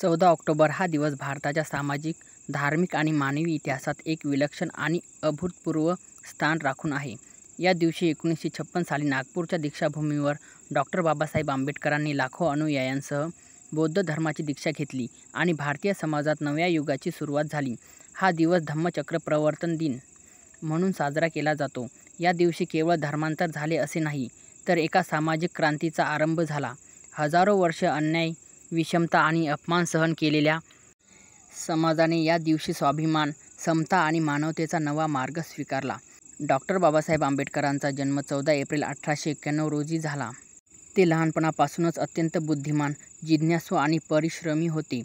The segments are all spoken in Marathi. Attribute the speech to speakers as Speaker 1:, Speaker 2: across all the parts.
Speaker 1: 14 ऑक्टोबर हा दिवस भारताच्या सामाजिक, धार्मिक आणि मानवी इतिहासात एक विलक्षण आणि अभूतपूर्व स्थान राखून आहे. या दिवशी 1956 साली नागपूरच्या दीक्षाभूमीवर डॉ. बाबासाहेब आंबेडकरांनी लाखो अनुयायांसह बौद्ध धर्माची दीक्षा घेतली आणि भारतीय समाजात नव्या युगाची सुरुवात झाली. हा दिवस धम्मचक्र प्रवर्तन दिन म्हणून साजरा केला जातो. या दिवशी केवळ धर्मांतर झाले असे नाही, तर एका सामाजिक क्रांतीचा आरंभ झाला. हजारो वर्षे अन्याय, विषमता आणि अपमान सहन केलेल्या समाजाने या दिवशी स्वाभिमान, समता आणि मानवतेचा नवा मार्ग स्वीकारला. डॉ. बाबासाहेब आंबेडकरांचा जन्म 14 एप्रिल 1891 रोजी झाला. ते लहानपणापासूनच अत्यंत बुद्धिमान, जिज्ञासू आणि परिश्रमी होते.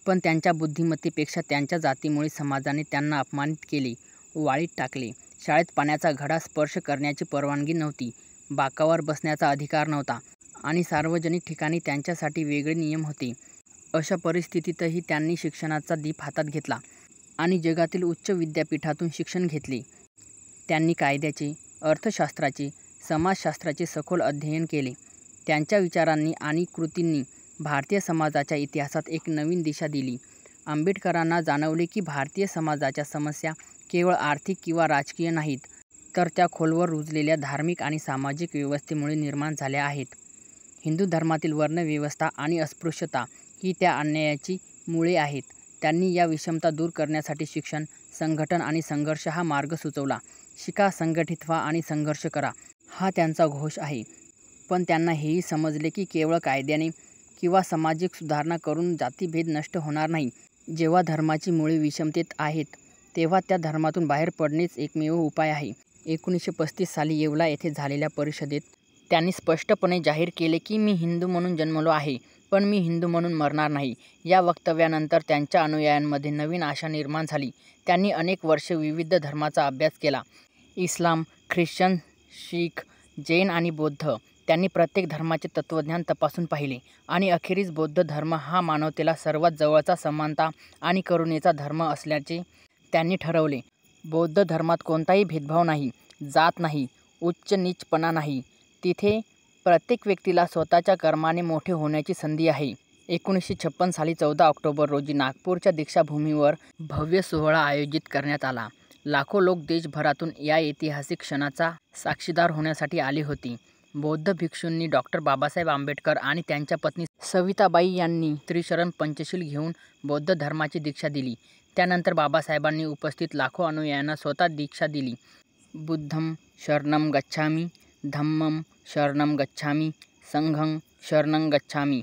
Speaker 1: पण त्यांच्या बुद्धिमत्तेपेक्षा त्यांच्या जातीमुळे समाजाने त्यांना अपमानित केले, वाळीत टाकले. शाळेत पाण्याचा घडा स्पर्श करण्याची परवानगी नव्हती, बाकावर बसण्याचा अधिकार नव्हता आणि सार्वजनिक ठिकाणी त्यांच्यासाठी वेगळे नियम होते. अशा परिस्थितीतही त्यांनी शिक्षणाचा दीप हातात घेतला आणि जगातील उच्च विद्यापीठातून शिक्षण घेतले. त्यांनी कायद्याचे, अर्थशास्त्राचे, समाजशास्त्राचे सखोल अध्ययन केले. त्यांच्या विचारांनी आणि कृतींनी भारतीय समाजाच्या इतिहासात एक नवीन दिशा दिली. आंबेडकरांना जाणवले की भारतीय समाजाच्या समस्या केवळ आर्थिक किंवा राजकीय नाहीत, तर त्या खोलवर रुजलेल्या धार्मिक आणि सामाजिक व्यवस्थेमुळे निर्माण झाल्या आहेत. हिंदू धर्मातील वर्णव्यवस्था आणि अस्पृश्यता ही त्या अन्यायाची मुळे आहेत. त्यांनी या विषमता दूर करण्यासाठी शिक्षण, संघटन आणि संघर्ष हा मार्ग सुचवला. शिका, संघटित व्हा आणि संघर्ष करा, हा त्यांचा घोष आहे. पण त्यांना हेही समजले की केवळ कायद्याने किंवा सामाजिक सुधारणा करून जातीभेद नष्ट होणार नाही. जेव्हा धर्माची मुळे विषमतेत आहेत, तेव्हा त्या धर्मातून बाहेर पडणेच एकमेव उपाय आहे. 1935 साली येवला येथे झालेल्या परिषदेत त्यांनी स्पष्टपणे जाहीर केले की मी हिंदू म्हणून जन्मलो आहे, पण मी हिंदू म्हणून मरणार नाही. या वक्तव्यानंतर त्यांच्या अनुयायांमध्ये नवीन आशा निर्माण झाली. त्यांनी अनेक वर्षे विविध धर्माचा अभ्यास केला. इस्लाम, ख्रिश्चन, शीख, जैन आणि बौद्ध. त्यांनी प्रत्येक धर्माचे तत्त्वज्ञान तपासून पाहिले आणि अखेरीस बौद्ध धर्म हा मानवतेला सर्वात जवळचा समानता आणि करुणेचा धर्म असल्याचे त्यांनी ठरवले. बौद्ध धर्मात कोणताही भेदभाव नाही, जात नाही, उच्च-नीचपणा नाही. तिथे प्रत्येक व्यक्तीला स्वतःच्या कर्माने मोठे होण्याची संधी आहे. 1956 साली 14 ऑक्टोबर रोजी नागपूरच्या दीक्षाभूमीवर भव्य सोहळा आयोजित करण्यात आला. लाखो लोक देशभरातून या ऐतिहासिक क्षणाचा साक्षीदार होण्यासाठी आले होते. बौद्ध भिक्षूंनी डॉ. बाबासाहेब आंबेडकर आणि त्यांच्या पत्नी सविताबाई यांनी त्रिशरण पंचशील घेऊन बौद्ध धर्माची दीक्षा दिली. त्यानंतर बाबासाहेबांनी उपस्थित लाखो अनुयायांना स्वतः दीक्षा दिली. बुद्धं शरणं गच्छामि, धम्मं शरणं गच्छामि, संघं शरणं गच्छामि.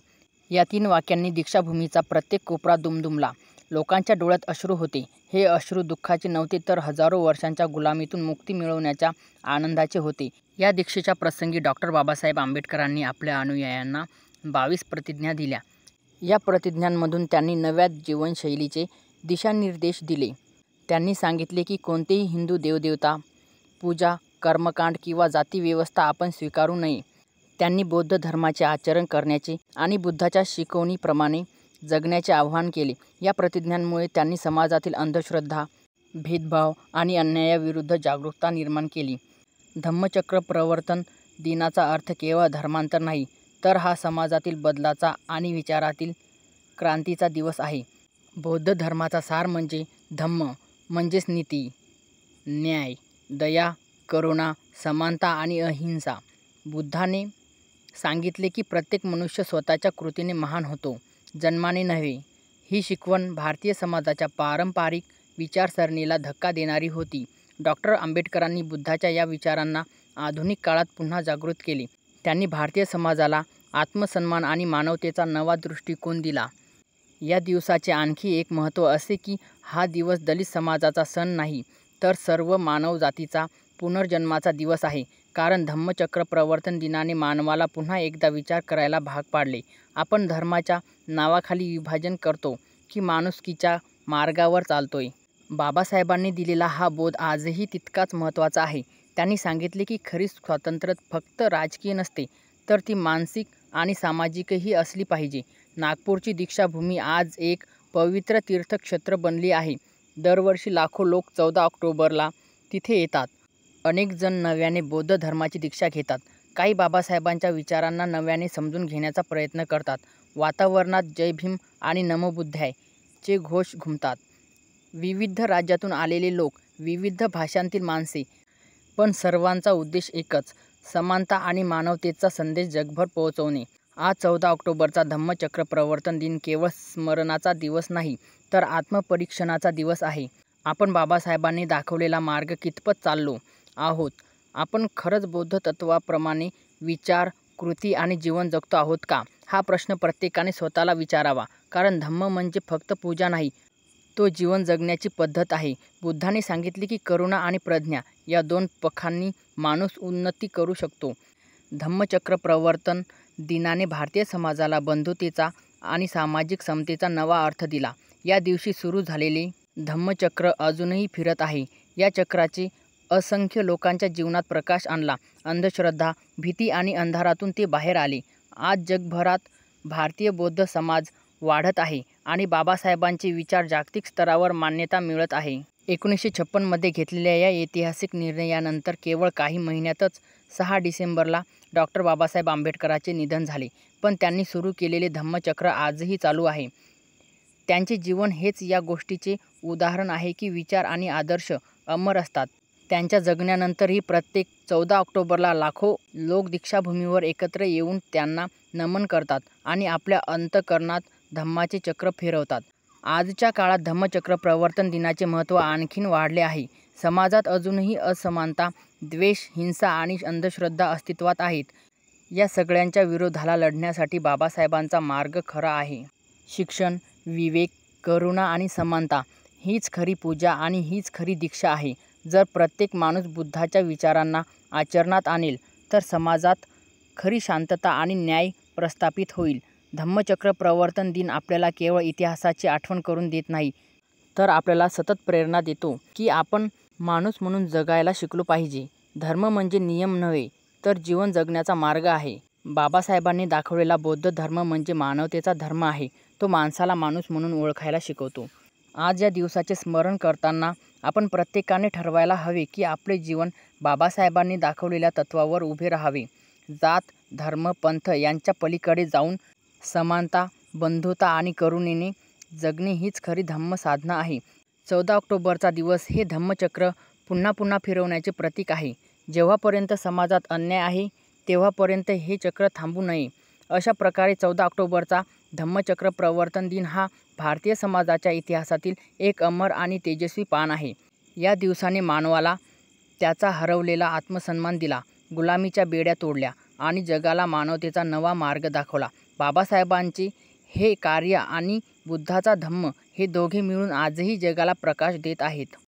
Speaker 1: या 3 वाक्यांनी दीक्षाभूमीचा प्रत्येक कोपरा दुमदुमला. लोकांच्या डोळ्यात अश्रू होते. हे अश्रू दुःखाचे नव्हते, तर हजारो वर्षांच्या गुलामीतून मुक्ती मिळवण्याच्या आनंदाचे होते. या दीक्षेच्या प्रसंगी डॉ. बाबासाहेब आंबेडकरांनी आपल्या अनुयायांना 22 प्रतिज्ञा दिल्या. या प्रतिज्ञांमधून त्यांनी नव्या जीवनशैलीचे दिशानिर्देश दिले. त्यांनी सांगितले की कोणतेही हिंदू देवदेवता, पूजा, कर्मकांड किंवा जातीव्यवस्था आपण स्वीकारू नये. त्यांनी बौद्ध धर्माचे आचरण करण्याचे आणि बुद्धाच्या शिकवणीप्रमाणे जगण्याचे आवाहन केले. या प्रतिज्ञांमुळे त्यांनी समाजातील अंधश्रद्धा, भेदभाव आणि अन्यायाविरुद्ध जागरूकता निर्माण केली. धम्मचक्र प्रवर्तन दिनाचा अर्थ केवळ धर्मांतर नाही, तर हा समाजातील बदलाचा आणि विचारातील क्रांतीचा दिवस आहे. बौद्ध धर्माचा सार म्हणजे धम्म म्हणजेच नीती, न्याय, दया, करुणा, समानता आणि अहिंसा. बुद्धाने सांगितले की प्रत्येक मनुष्य स्वतःच्या कृतीने महान होतो, जन्माने नव्हे. ही शिकवण भारतीय समाजाच्या पारंपरिक विचारसरणीला धक्का देणारी होती. डॉ. आंबेडकरांनी बुद्धाच्या या विचारांना आधुनिक काळात पुन्हा जागृत केले. त्यांनी भारतीय समाजाला आत्मसन्मान आणि मानवतेचा नवा दृष्टिकोन दिला. या दिवसाचे आणखी एक महत्त्व असे की हा दिवस दलित समाजाचा सण नाही, तर सर्व मानवजातीचा पुनर्जन्माचा दिवस आहे. कारण धम्मचक्र प्रवर्तन दिनाने मानवाला पुन्हा एकदा विचार करायला भाग पाडले. आपण धर्माच्या नावाखाली विभाजन करतो की माणुसकीच्या मार्गावर चालतोय? बाबासाहेबांनी दिलेला हा बोध आजही तितकाच महत्त्वाचा आहे. त्यांनी सांगितले की खरी स्वातंत्र्य फक्त राजकीय नसते, तर ती मानसिक आणि सामाजिकही असली पाहिजे. नागपूरची दीक्षाभूमी आज एक पवित्र तीर्थक्षेत्र बनली आहे. दरवर्षी लाखो लोक 14 ऑक्टोबरला तिथे येतात. अनेक जण नव्याने बौद्ध धर्माची दीक्षा घेतात. काही बाबासाहेबांच्या विचारांना नव्याने समजून घेण्याचा प्रयत्न करतात. वातावरणात जय भीम आणि नमो बुद्धाय चे घोष घुमतात. विविध राज्यातून आलेले लोक, विविध भाषांतील माणसे, पण सर्वांचा उद्देश एकच, समानता आणि मानवतेचा संदेश जगभर पोहोचवणे. आज 14 ऑक्टोबरचा धम्मचक्र प्रवर्तन दिन केवळ स्मरणाचा दिवस नाही, तर आत्मपरीक्षणाचा दिवस आहे. आपण बाबासाहेबांनी दाखवलेला मार्ग कितपत चाललो आहोत? आपण खरंच बौद्ध तत्त्वाप्रमाणे विचार, कृती आणि जीवन जगतो आहोत का? हा प्रश्न प्रत्येकाने स्वतःला विचारावा. कारण धम्म म्हणजे फक्त पूजा नाही, तो जीवन जगण्याची पद्धत आहे. बुद्धाने सांगितले की करुणा आणि प्रज्ञा या 2 पखांनी माणूस उन्नती करू शकतो. धम्मचक्र प्रवर्तन दिनाने भारतीय समाजाला बंधुतेचा आणि सामाजिक समतेचा नवा अर्थ दिला. या दिवशी सुरू झालेले धम्मचक्र अजूनही फिरत आहे. या चक्राचे असंख्य लोकांच्या जीवनात प्रकाश आणला. अंधश्रद्धा, भीती आणि अंधारातून ते बाहेर आले. आज जगभरात भारतीय बौद्ध समाज वाढत आहे आणि बाबासाहेबांचे विचार जागतिक स्तरावर मान्यता मिळत आहे. 1956 मध्ये घेतलेल्या या ऐतिहासिक निर्णयानंतर केवळ काही महिन्यातच 6 डिसेंबरला डॉक्टर बाबासाहेब आंबेडकरांचे निधन झाले. पण त्यांनी सुरू केलेले धम्मचक्र आजही चालू आहे. त्यांचे जीवन हेच या गोष्टीचे उदाहरण आहे की विचार आणि आदर्श अमर असतात. त्यांच्या जगण्यानंतरही प्रत्येक 14 ऑक्टोबरला लाखो लोक दीक्षाभूमीवर एकत्र येऊन त्यांना नमन करतात आणि आपल्या अंतःकरणात धम्माचे चक्र फिरवतात. आजच्या काळात धम्मचक्र प्रवर्तन दिनाचे महत्त्व आणखीन वाढले आहे. समाजात अजूनही असमानता, द्वेष, हिंसा आणि अंधश्रद्धा अस्तित्वात आहेत. या सगळ्यांच्या विरोधाला लढण्यासाठी बाबासाहेबांचा मार्ग खरा आहे. शिक्षण, विवेक, करुणा आणि समानता हीच खरी पूजा आणि हीच खरी दीक्षा आहे. जर प्रत्येक माणूस बुद्धाच्या विचारांना आचरणात आणेल तर समाजात खरी शांतता आणि न्याय प्रस्थापित होईल. धम्मचक्र प्रवर्तन दिन आपल्याला केवळ इतिहासाची आठवण करून देत नाही, तर आपल्याला सतत प्रेरणा देतो की आपण माणूस म्हणून जगायला शिकलो पाहिजे. धर्म म्हणजे नियम नव्हे, तर जीवन जगण्याचा मार्ग आहे. बाबासाहेबांनी दाखवलेला बौद्ध धर्म म्हणजे मानवतेचा धर्म आहे. तो माणसाला माणूस म्हणून ओळखायला शिकवतो. आज या दिवसाचे स्मरण करताना आपण प्रत्येकाने ठरवायला हवे की आपले जीवन बाबासाहेबांनी दाखवलेल्या तत्त्वावर उभे राहावे. जात, धर्म, पंथ यांच्या पलीकडे जाऊन समानता, बंधुता आणि करुणेने जगणे हीच खरी धम्म साधना आहे. 14 ऑक्टोबरचा दिवस हे धम्मचक्र पुन्हा पुन्हा फिरवण्याचे प्रतीक आहे. जेव्हापर्यंत समाजात अन्याय आहे तेव्हापर्यंत हे चक्र थांबू नये. अशा प्रकारे 14 ऑक्टोबरचा धम्मचक्र प्रवर्तन दिन हा भारतीय समाजाच्या इतिहासातील एक अमर आणि तेजस्वी पान आहे. या दिवसाने मानवाला त्याचा हरवलेला आत्मसन्मान दिला, गुलामीच्या बेड्या तोडल्या आणि जगाला मानवतेचा नवा मार्ग दाखवला. बाबासाहेबांचे हे कार्य आणि बुद्धाचा धम्म हे दोघे मिळून आजही जगाला प्रकाश देत आहेत.